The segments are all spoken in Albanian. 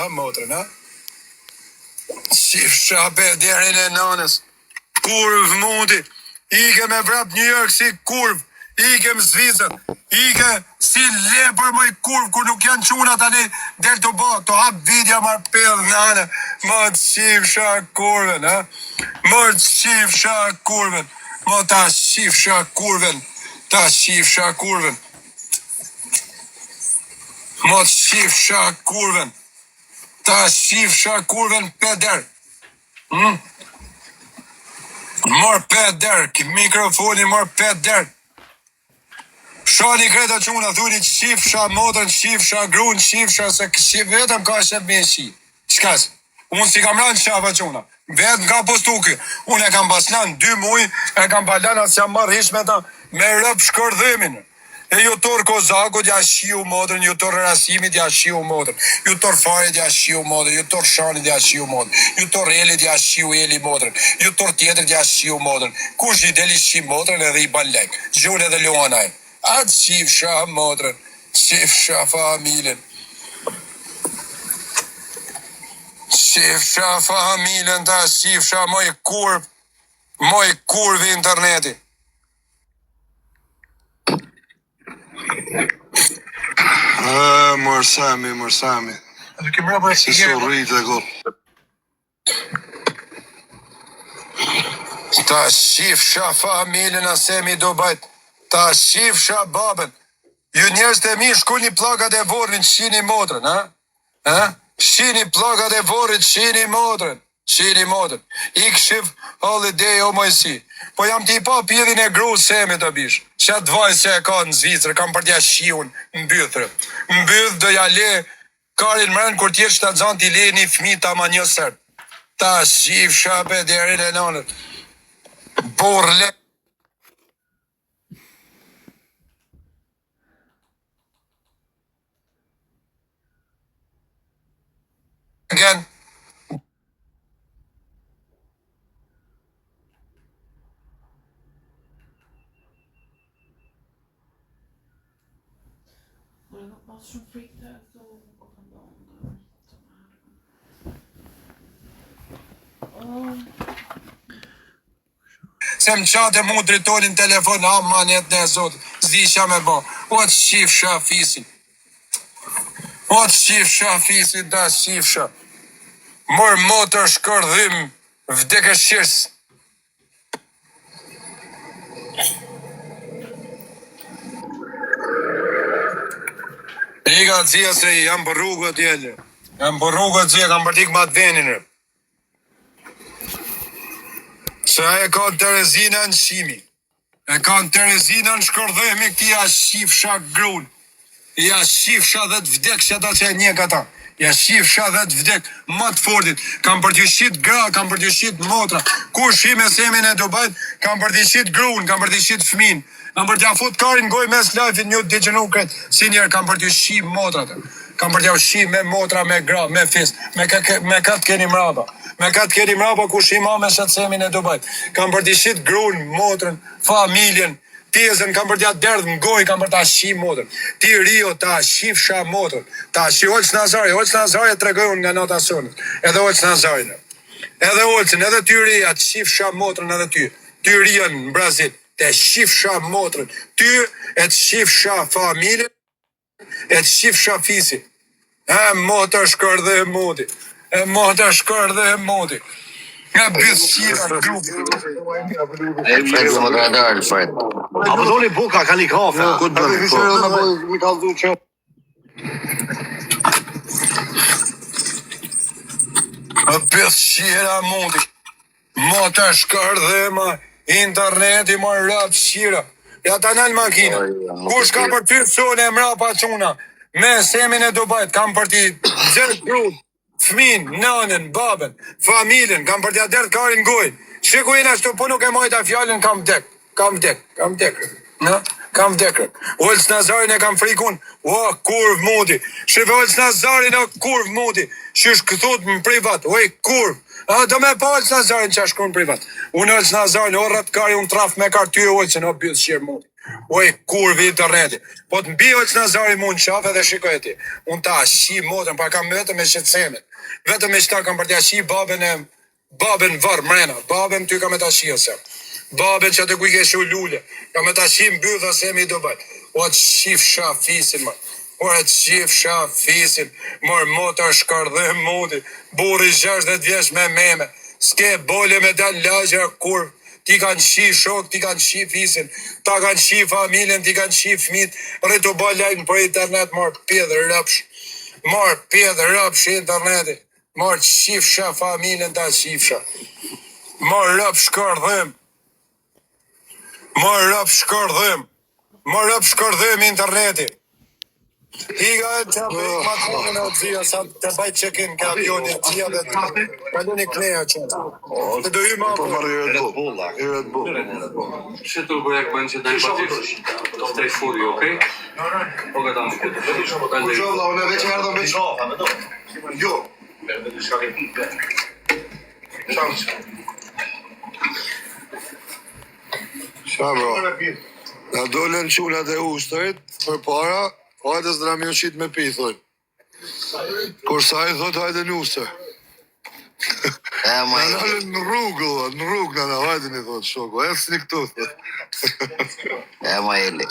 motrën, ha? Shifsha be derin e nanës. Kurv mundi. Ike me vrap New York si kurv. Ike më Zvicër. Ike si lepër më i kurv, kur nuk janë quna tani del të bo, të hap vidja marë pëllë nane. Më të shifsha kurven, ha? Më të shifsha kurven. Më ta shifsha kurven. Ta shifsha kurven. Më të shifsha kurven. Ta shifsha kurven peder. Mor peder, mikrofoni mor peder. Shani kreta quna, thuni shifsha motrën, shifsha grun, shifsha se vetëm ka shep me shi. Shkas, unë si kam ranë shafa quna. Vetë nga postuki. Unë e kam paslan 2 muj, e kam balana se jam marrë hish me ta, me rëp shkërdhemin. E ju torë kozakut ja shiu motrën, ju torë rasimit ja shiu motrën, ju torë farit ja shiu motrën, ju torë shanit ja shiu motrën, ju torë elit ja shiu eli motrën, ju torë tjetrit ja shiu motrën. Kush i deli shi motrën edhe i ban lek, gjune dhe luanaj. Atë shifsha motrën, shifsha familjen. Shifsha familjen, ta shifsha moj kurv interneti. Mërsami. Si së rritë e gorë. Ta shifsha familjen asemi do bajt. Ta shifsha babën. Ju njerëz të mi shkulli plakat e vorrin, shini motrën, ha? Shini plakat e vorrit, shini motrën. Shini motrën. Ik shif holiday o mojësi. Po jam t'i pa pjedhin e gru semi të bish. Qatë vajzë që e ka në Zvicër, kam për t'ja shiun në bythërë. Në bythë do ja le karin mërën, kur t'jesh të zanë t'i le një fmi ta ma një sërë. Ta shifsha pe derin e nanët. Borle. Again. Se më qate mu dritonin telefon, ha manet në zot, zisha me bo. O të shifsha fisin. O të shifsha fisin, da shifsha. Mor motër shkërdhim, vdekë shirs. I ka cia se jam për rrugët jelle. Jam për rrugët cia, kam për tik ma të venin. Se e ka Terezina në shimi. E ka Terezina në shkërdhemi këti ja shifsha grun. Ja shifsha dhe të vdek që ata që e një këta. Ja shifsha dhe të vdek më të fortit. Kam për t'ju shit gra, kam për t'ju shit motra. Kur shime semin e Dubajt, kam për t'ju shit grun, kam për t'ju shit fmin. Kam për t'ja fut karin goj mes lajfit një të gjenu kretë. Si njerë kam për t'ju shi motrat. Kam për t'ju shi me motra, me gra, me fis. Me katë keni mraba. Me katë keni mraba ku shima me shatsemin e Dubajt. Kam për t'ju shit grun, motrën, familjen. Tezën kam për t'ja derdhë në goj, kam për t'a shi motrën. Ti Rio ta shifsha motrën. Ta shi Olç Nazari e tregojun nga nota sonët. Edhe Olç Nazari. Edhe Olçën, edhe ty Ria, të shifsha motrën edhe ty. Ty Ria në Brazil, të shifsha motrën. Ty e të shifsha familjen, e të shifsha fisin. Motër shkër dhe moti. Motër shkër dhe moti. Nga bësira grupë. Fred, më ka dalë, Fred. A po doli buka, ka një kafe. Ku të bëllë? Mi ka dhu që. Bësira mundi. Mota shkër dhe ma interneti ma rap shira. Ja ta nalë makina. Kush ka për ty sone e mra pa quna. Me semin e Dubajt, kam për ti gjërë grupë. Fmin, nanën, babën, familjen, kam për t'ja derdh karin goj. Shiku jena shtu po nuk e mojta fjallin, kam vdek. Kam vdekrën. Olç Nazarin e kam frikun, kurv muti. Shive Olç Nazarin o kurv muti. Shish këthut më privat, kurv. Do me pa Olç Nazarin që ashkru në privat. Unë Olç Nazarin, o rrët kari, unë traf me kar ty e Olçën, o bjës shirë muti. Oj, kurvi interneti. Po të mbi që Nazari mund qafë edhe shikoj ti. Unë ta shi motën, pa kam vetëm me shqetësimin. Vetëm me qëta kam për t'ja shi babën vërë mrena. Babën ty kam e ta shi ose. Babën që të kuj ke shu lule. Kam e ta shi mbyllë dhe se mi do bëjt. O të shif shafisin, ma. O të shif shafisin. Mor motor shkardhëm modi. Buri 60 vjeç me meme. S'ke bole me dal lagja kur. Ti kanë shi shok, ti kanë shi fisin, ta kanë shi familjen, ti kanë shi fmit, rritu bo lajnë për internet, marë pjedë rëpsh interneti, marë shifsha familjen ta shifsha, marë rëpsh shkërdhëm interneti. Higa e të bëjt matronin e odzia, sa të bajt check-in ka avionit qia dhe të kalun i kleja qëta. Të do ju ma Po marrë Red Bull. Ще толку як менше дай бачиш в tej furii, okej? Pogadamy kiedyś. Valla ona veç erdhëm veç. Jo. Qa bro? Na dolen qunat e ushtrit, për para, hajde s'dram jo qit me pi, thoi. Kur sa i thot hajde në ushtër. E ma Na nalën në rrugë, në rrugë na hajde një thot shoku, e s'ni këtu, thot. E ma jeli.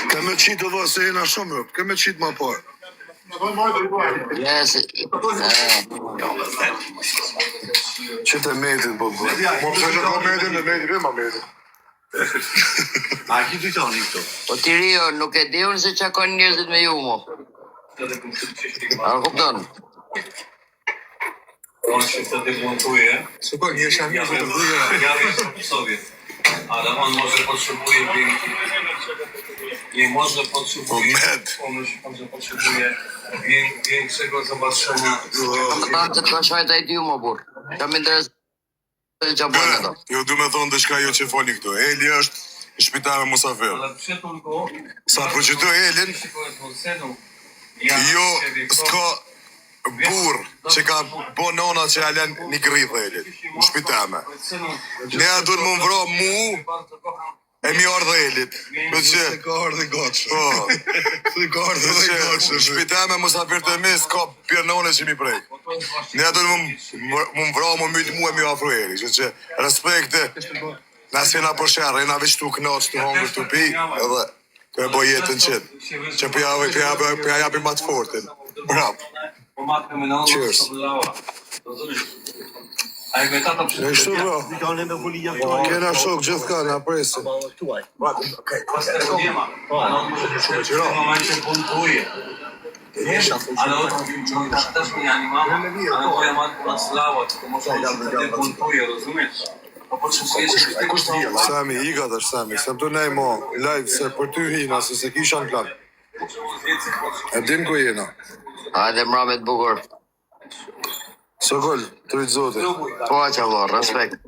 Ke me qitë dhe se jena shumë rëpë, ke me qitë ma parë. Yes. Qitë e medit, po bërë. Mo përse që ka medit, në medit, ma medit. Po ti Rio, nuk e di unë se që ka njerëzit me ju mo. A kupton? On się wtedy montuje. Spokojnie, jeszcze Ja wiem sobie. Ale on może potrzebuje nie może potrzebuje, on że potrzebuje większego zobaczenia. Ata që të ka shajt e ju mo burë. Kam interes që bojnë ato. Jo du me thonë dhe shka jo që foni këtu. Eli është në shpital me musafir. Ale przytul go. Sa përqytu Elin, jo s'ka burë që ka bo nona që alen një grithë Elin. Në shpitame. Ne a duhet më vro mu e mi ardhe Elit. Me që... Se ka ardhe gotshë. Po. Se ka ardhe dhe gotshë. Në shpitame musafir të mi s'ka pjernone që mi prej. Ne a duhet më vro më mytë mu e mi afro Elit. Që respekte, na s'jena për shërë, jena veç tu knaq, tu hongër, tu pi, edhe të e bo jetën qëtë. Që për japi ma të fortin. Bravo. Cheers. A jakby tata E shtu bro, kena shok gjithë ka, na presin. was tego nie ma. Ale on może w tym momencie buntuje. Ale on też mnie nie ma, ale moja matka zlała, tylko może on się wtedy buntuje, rozumiesz? Bo potrzebujesz jakiegoś tego Sami, i ka tash Sami, se më të nej mo, live se për ty hina, se se kisha në plan. E din ku jena. Hajde mramit bukur. Sokol, të rritë zote. Po që vlo, respekt.